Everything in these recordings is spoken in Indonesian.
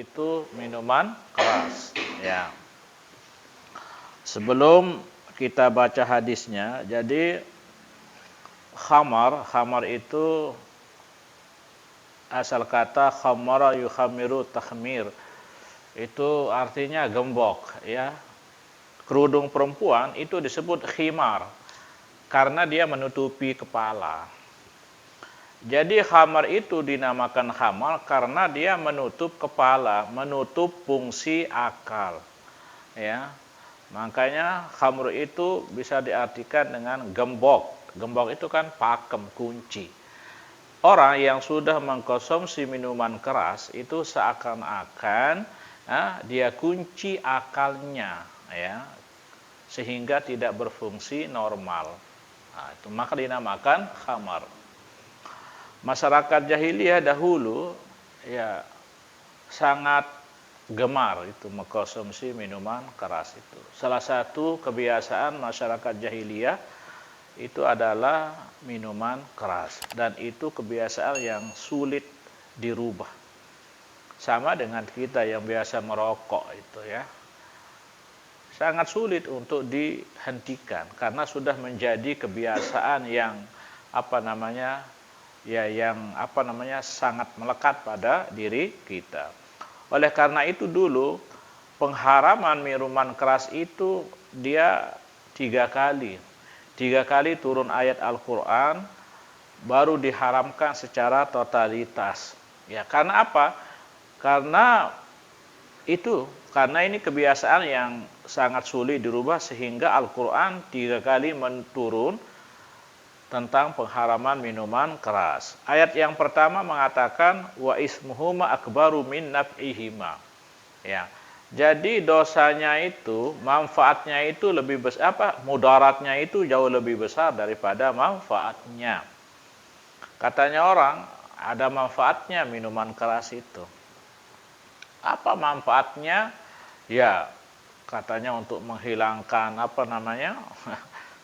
itu minuman keras. Ya. Sebelum kita baca hadisnya, jadi khamar itu asal kata khamara yukhamiru takhmir. Itu artinya gembok, ya. Kerudung perempuan itu disebut khimar karena dia menutupi kepala. Jadi khamar itu dinamakan khamar karena dia menutup kepala, menutup fungsi akal. Ya. Makanya khamr itu bisa diartikan dengan gembok. Gembok itu kan pakem, kunci. Orang yang sudah mengkonsumsi minuman keras itu seakan-akan dia kunci akalnya, ya, sehingga tidak berfungsi normal. Nah, itu maka dinamakan khamar. Masyarakat jahiliyah dahulu ya sangat gemar itu mengkonsumsi minuman keras itu. Salah satu kebiasaan masyarakat jahiliyah itu adalah minuman keras, dan itu kebiasaan yang sulit dirubah. Sama dengan kita yang biasa merokok itu, ya. Sangat sulit untuk dihentikan karena sudah menjadi kebiasaan yang sangat melekat pada diri kita. Oleh karena itu dulu pengharaman minuman keras itu dia 3 kali. 3 kali turun ayat Al-Quran baru diharamkan secara totalitas. Ya, karena apa? Karena ini kebiasaan yang sangat sulit dirubah sehingga Al-Quran 3 kali turun tentang pengharaman minuman keras. Ayat yang pertama mengatakan wa ismuhuma akbaru min naf'ihima. Ya. Jadi dosanya itu, manfaatnya itu lebih besar, mudaratnya itu jauh lebih besar daripada manfaatnya. Katanya orang, ada manfaatnya minuman keras itu. Apa manfaatnya? Ya, katanya untuk menghilangkan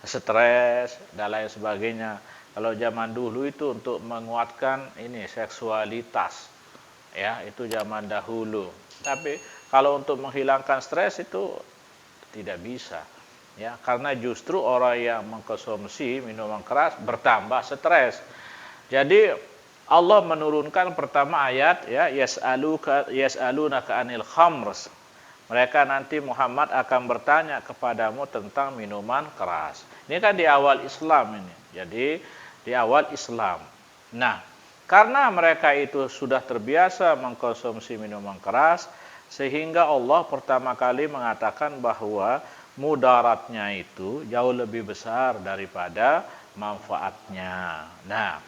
stres dan lain sebagainya. Kalau zaman dulu itu untuk menguatkan seksualitas. Ya, itu zaman dahulu. Tapi kalau untuk menghilangkan stres itu tidak bisa. Ya, karena justru orang yang mengkonsumsi minuman keras bertambah stres. Jadi Allah menurunkan pertama ayat, ya, yas'alunaka 'anil khamrs. Mereka nanti Muhammad akan bertanya kepadamu tentang minuman keras. Ini kan di awal Islam ini. Jadi di awal Islam. Nah, karena mereka itu sudah terbiasa mengkonsumsi minuman keras, sehingga Allah pertama kali mengatakan bahwa mudaratnya itu jauh lebih besar daripada manfaatnya. Nah,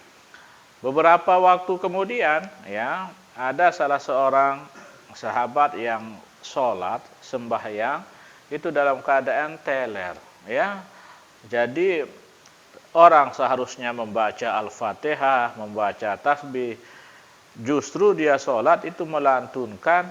beberapa waktu kemudian, ya, ada salah seorang sahabat yang sholat, sembahyang, itu dalam keadaan teler, ya. Jadi orang seharusnya membaca Al-Fatihah, membaca tasbih, justru dia sholat itu melantunkan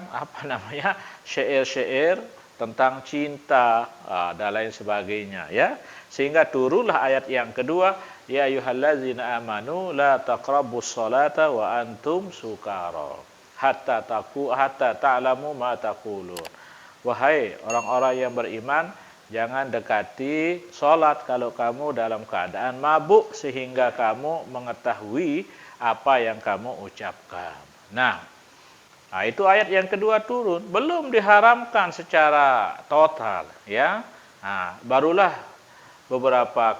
syair-syair tentang cinta dan lain sebagainya, ya. Sehingga turunlah ayat yang kedua, ya ayyuhallazina amanu la taqrabus sholata wa antum sukara hatta ta'lamu ma taqulun. Wahai orang-orang yang beriman, jangan dekati sholat kalau kamu dalam keadaan mabuk sehingga kamu mengetahui apa yang kamu ucapkan. Nah, itu ayat yang kedua turun, belum diharamkan secara total, ya. Nah, barulah beberapa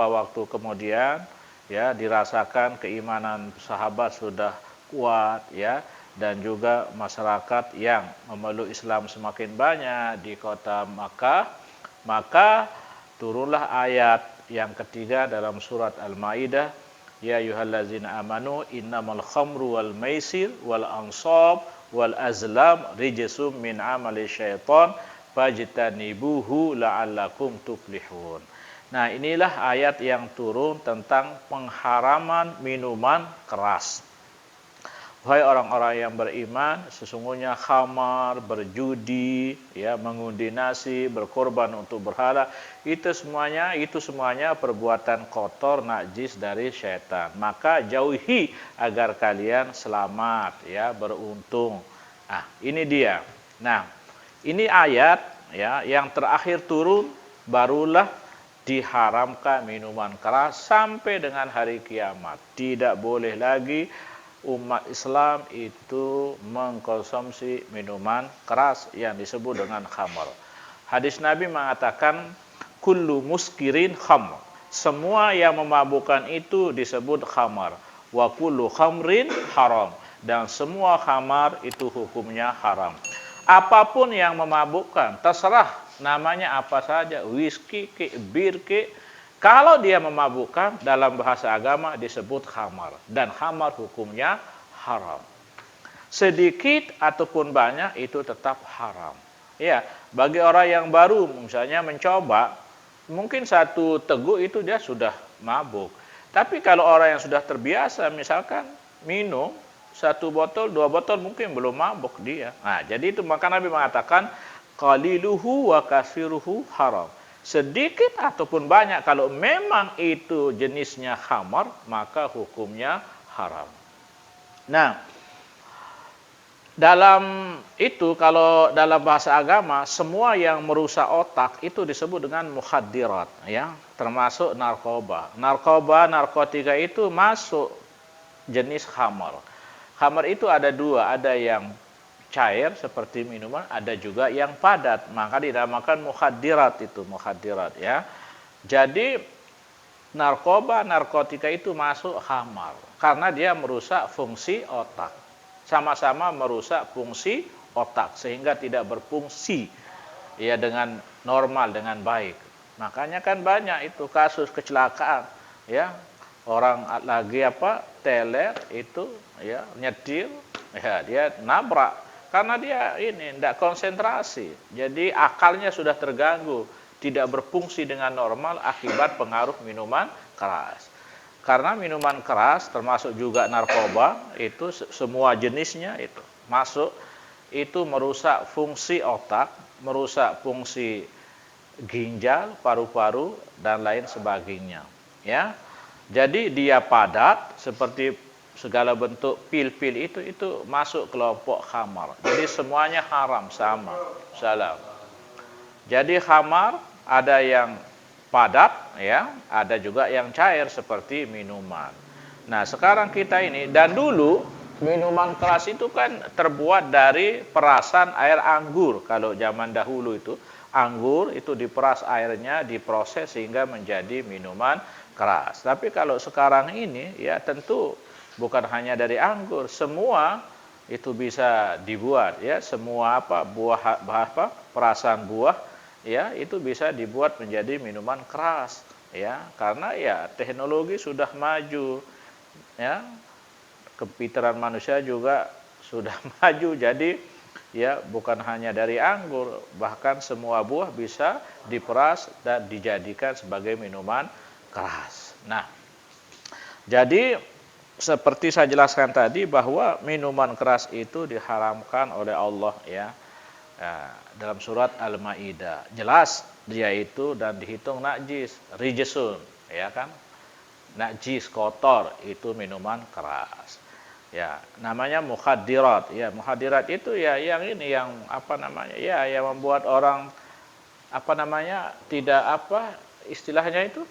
waktu kemudian, ya, dirasakan keimanan sahabat sudah kuat, ya, dan juga masyarakat yang memeluk Islam semakin banyak di kota Makkah, maka turunlah ayat yang ketiga dalam surat Al-Maidah, ya ayyuhallazina amanu innamal khamru wal maisir wal ansab wal azlam rijsum min amali syaitan fajtanibuhu la'allakum tuflihun. Nah, inilah ayat yang turun tentang pengharaman minuman keras. Wahai orang-orang yang beriman, sesungguhnya khamar, berjudi, ya, mengundi nasi, berkorban untuk berhala, itu semuanya perbuatan kotor, najis dari syaitan. Maka jauhi agar kalian selamat, ya, beruntung. Nah, ini dia. Nah, ini ayat, ya, yang terakhir turun, barulah diharamkan minuman keras sampai dengan hari kiamat. Tidak boleh lagi umat Islam itu mengkonsumsi minuman keras yang disebut dengan khamr. Hadis Nabi mengatakan kullu muskirin khamr. Semua yang memabukkan itu disebut khamar. Wa kullu khamrin haram. Dan semua khamar itu hukumnya haram. Apapun yang memabukkan, terserah namanya apa saja, whisky ke, bir ke, kalau dia memabukkan, dalam bahasa agama disebut khamar. Dan khamar hukumnya haram. Sedikit ataupun banyak itu tetap haram. Ya, bagi orang yang baru misalnya mencoba, mungkin satu teguk itu dia sudah mabuk. Tapi kalau orang yang sudah terbiasa, misalkan minum satu botol, dua botol, mungkin belum mabuk dia. Nah, jadi itu maka Nabi mengatakan qaliluhu wa kasiruhu haram. Sedikit ataupun banyak, kalau memang itu jenisnya khamar, maka hukumnya haram. Nah, dalam itu, kalau dalam bahasa agama, semua yang merusak otak itu disebut dengan mukhaddirat, ya, termasuk narkoba. Narkotika itu masuk jenis khamar. Khamar itu ada dua, ada yang cair seperti minuman, ada juga yang padat, maka dinamakan mukhaddirat itu, mukhaddirat, ya. Jadi narkotika itu masuk khamar karena dia merusak fungsi otak. Sama-sama merusak fungsi otak sehingga tidak berfungsi, ya, dengan normal, dengan baik. Makanya kan banyak itu kasus kecelakaan, ya. Orang lagi teler itu, ya, nyetir, ya, dia nabrak. Karena dia ini tidak konsentrasi, jadi akalnya sudah terganggu, tidak berfungsi dengan normal akibat pengaruh minuman keras. Karena minuman keras termasuk juga narkoba, itu semua jenisnya itu masuk, itu merusak fungsi otak, merusak fungsi ginjal, paru-paru, dan lain sebagainya. Ya, jadi dia padat seperti segala bentuk pil-pil itu masuk kelompok khamar. Jadi semuanya haram sama. Salam. Jadi khamar ada yang padat, ya, ada juga yang cair seperti minuman. Nah, sekarang kita ini, dan dulu minuman keras itu kan terbuat dari perasan air anggur. Kalau zaman dahulu itu anggur itu diperas airnya, diproses sehingga menjadi minuman keras. Tapi kalau sekarang ini, ya, tentu bukan hanya dari anggur, semua itu bisa dibuat, ya, semua perasan buah, ya, itu bisa dibuat menjadi minuman keras, ya, karena ya teknologi sudah maju, ya, kepintaran manusia juga sudah maju, jadi ya bukan hanya dari anggur, bahkan semua buah bisa diperas dan dijadikan sebagai minuman keras. Nah, jadi seperti saya jelaskan tadi bahwa minuman keras itu diharamkan oleh Allah, ya, dalam surat Al-Maidah. Jelas dia itu dan dihitung najis, rijesun, ya kan? Najis, kotor, itu minuman keras. Ya, namanya mukhaddirat. Ya, mukhaddirat itu ya yang ini yang ya yang membuat orang tidak istilahnya itu?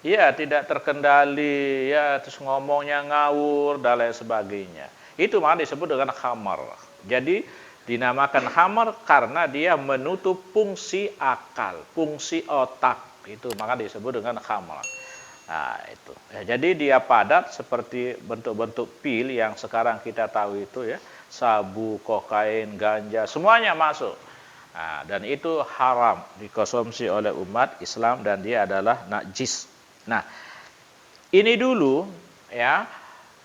Ya, tidak terkendali, ya, terus ngomongnya ngawur dan lain sebagainya. Itu malah disebut dengan khamar. Jadi dinamakan khamar karena dia menutup fungsi akal, fungsi otak. Itu maka disebut dengan khamar. Nah, itu. Ya, jadi dia padat seperti bentuk-bentuk pil yang sekarang kita tahu itu, ya, sabu, kokain, ganja, semuanya masuk. Nah, dan itu haram dikonsumsi oleh umat Islam dan dia adalah najis. Nah, ini dulu, ya,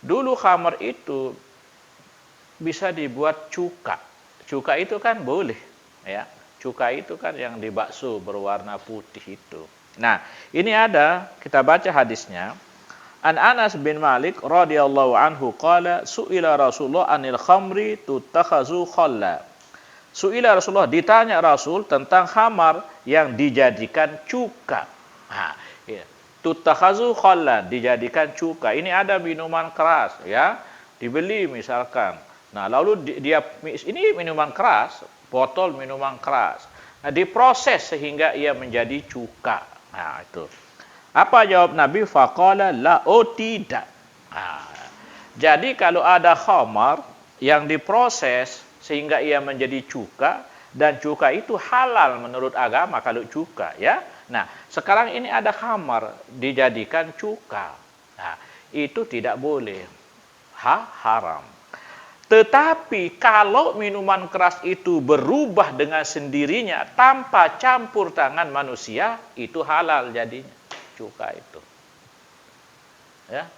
dulu khamar itu bisa dibuat cuka. Cuka itu kan boleh, ya. Cuka itu kan yang di bakso berwarna putih itu. Nah, ini ada, kita baca hadisnya. An Anas bin Malik radhiyallahu anhu qala su'ila Rasulullah anil khamri tutakhazu khalla. Su'ila Rasulullah, ditanya Rasul tentang khamar yang dijadikan cuka. Nah, ya. Tutakhazu khalla, dijadikan cuka. Ini ada minuman keras ya, dibeli misalkan. Nah, lalu dia ini minuman keras, botol minuman keras. Nah, diproses sehingga ia menjadi cuka. Nah, itu. Apa jawab Nabi? Faqala la, oh tidak. Nah, jadi kalau ada khamar yang diproses sehingga ia menjadi cuka, dan cuka itu halal menurut agama kalau cuka ya. Nah, sekarang ini ada khamar dijadikan cuka. Nah, itu tidak boleh. Haram. Tetapi kalau minuman keras itu berubah dengan sendirinya tanpa campur tangan manusia, itu halal jadinya. Cuka itu. Ya.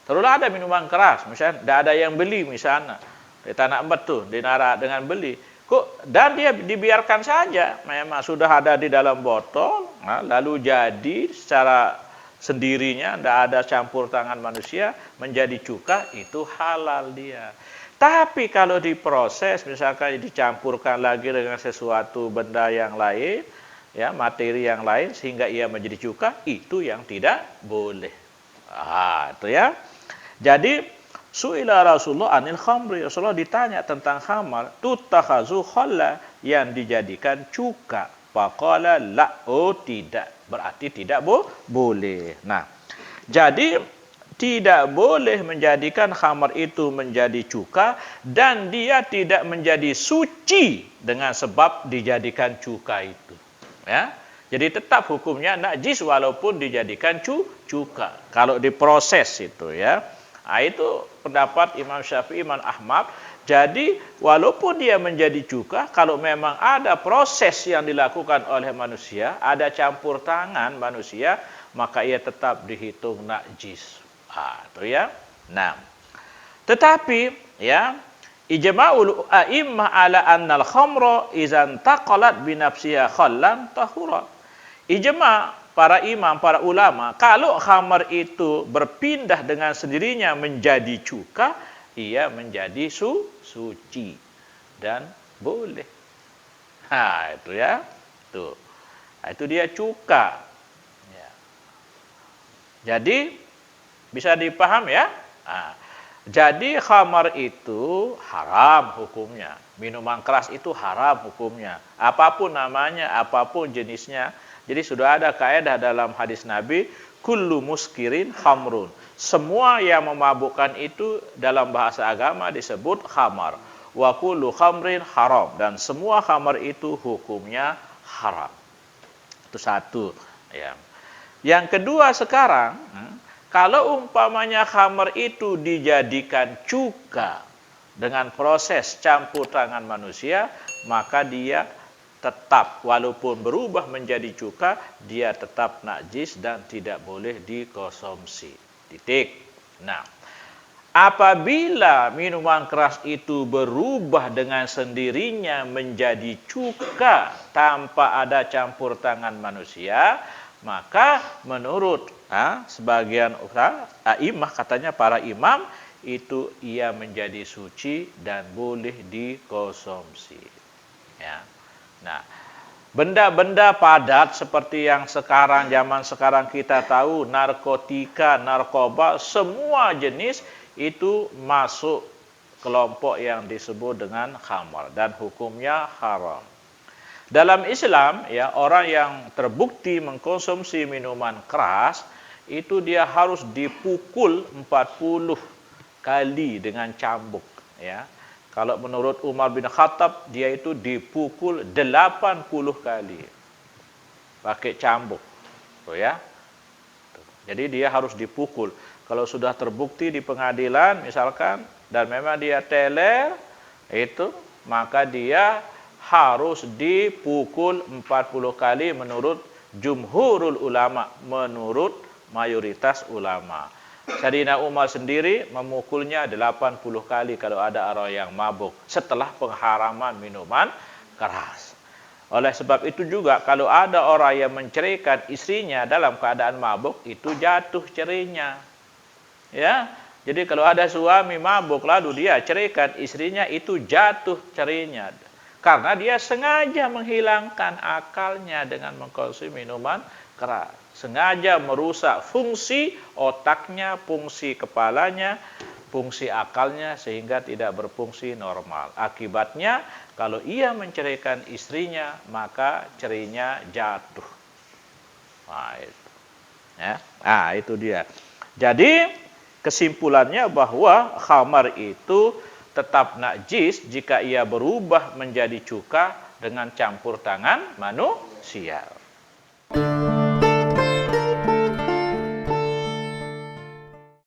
Terus ada minuman keras, misalnya tidak ada yang beli misalnya. Di tanah emet tuh, dinara dengan beli. Kok dan dia dibiarkan saja, memang sudah ada di dalam botol, nah, lalu jadi secara sendirinya, tidak ada campur tangan manusia, menjadi cuka, itu halal dia. Tapi kalau diproses, misalkan dicampurkan lagi dengan sesuatu benda yang lain, ya, materi yang lain sehingga ia menjadi cuka, itu yang tidak boleh. Itu ya. Jadi su'ila Rasulullah anil khamri, Rasulullah ditanya tentang khamar, tutakhazu khalla, yang dijadikan cuka. Faqala la, oh tidak, berarti tidak boleh. Nah, jadi tidak boleh menjadikan khamar itu menjadi cuka, dan dia tidak menjadi suci dengan sebab dijadikan cuka itu. Ya, jadi tetap hukumnya najis walaupun dijadikan cuka kalau diproses itu ya. Nah, itu pendapat Imam Syafi'i, Imam Ahmad. Jadi walaupun dia menjadi cuka, kalau memang ada proses yang dilakukan oleh manusia, ada campur tangan manusia, maka ia tetap dihitung najis. Itu ya. Nah, tetapi ya, ijma'ul a'immah ala annal khamra izan taqalat binafsiha khallan tahura. Ijma' para imam, para ulama, kalau khamar itu berpindah dengan sendirinya menjadi cuka, ia menjadi suci dan boleh. Itu ya. Tuh. Itu dia cuka. Ya. Jadi bisa dipaham ya? Jadi khamar itu haram hukumnya. Minuman keras itu haram hukumnya. Apapun namanya, apapun jenisnya. Jadi sudah ada kaidah dalam hadis Nabi, kullu muskirin khamrun. Semua yang memabukkan itu dalam bahasa agama disebut khamar. Wa kullu khamrin haram. Dan semua khamar itu hukumnya haram. Itu satu. Ya. Yang kedua sekarang, kalau umpamanya khamar itu dijadikan cuka dengan proses campur tangan manusia, maka dia tetap, walaupun berubah menjadi cuka, dia tetap najis dan tidak boleh dikonsumsi. Titik. Nah, apabila minuman keras itu berubah dengan sendirinya menjadi cuka tanpa ada campur tangan manusia, maka menurut sebagian a'imah, katanya para imam, itu ia menjadi suci dan boleh dikonsumsi. Ya. Nah, benda-benda padat seperti yang sekarang, zaman sekarang kita tahu, narkotika, narkoba, semua jenis itu masuk kelompok yang disebut dengan khamar dan hukumnya haram. Dalam Islam, ya, orang yang terbukti mengkonsumsi minuman keras itu dia harus dipukul 40 kali dengan cambuk, ya. Kalau menurut Umar bin Khattab, dia itu dipukul 80 kali pakai cambuk. Tuh ya. Jadi dia harus dipukul. Kalau sudah terbukti di pengadilan misalkan, dan memang dia teler, itu maka dia harus dipukul 40 kali menurut jumhurul ulama, menurut mayoritas ulama. Sayyidina Umar sendiri memukulnya 80 kali kalau ada orang yang mabuk setelah pengharaman minuman keras. Oleh sebab itu juga kalau ada orang yang menceraikan istrinya dalam keadaan mabuk, itu jatuh cerainya. Ya, jadi kalau ada suami mabuk lalu dia ceraikan istrinya, itu jatuh cerainya. Karena dia sengaja menghilangkan akalnya dengan mengkonsumsi minuman keras. Sengaja merusak fungsi otaknya, fungsi kepalanya, fungsi akalnya sehingga tidak berfungsi normal. Akibatnya kalau ia menceraikan istrinya, maka cerainya jatuh. Nah, itu. Ya. Nah, itu dia. Jadi kesimpulannya bahwa khamar itu tetap najis jika ia berubah menjadi cuka dengan campur tangan manusia.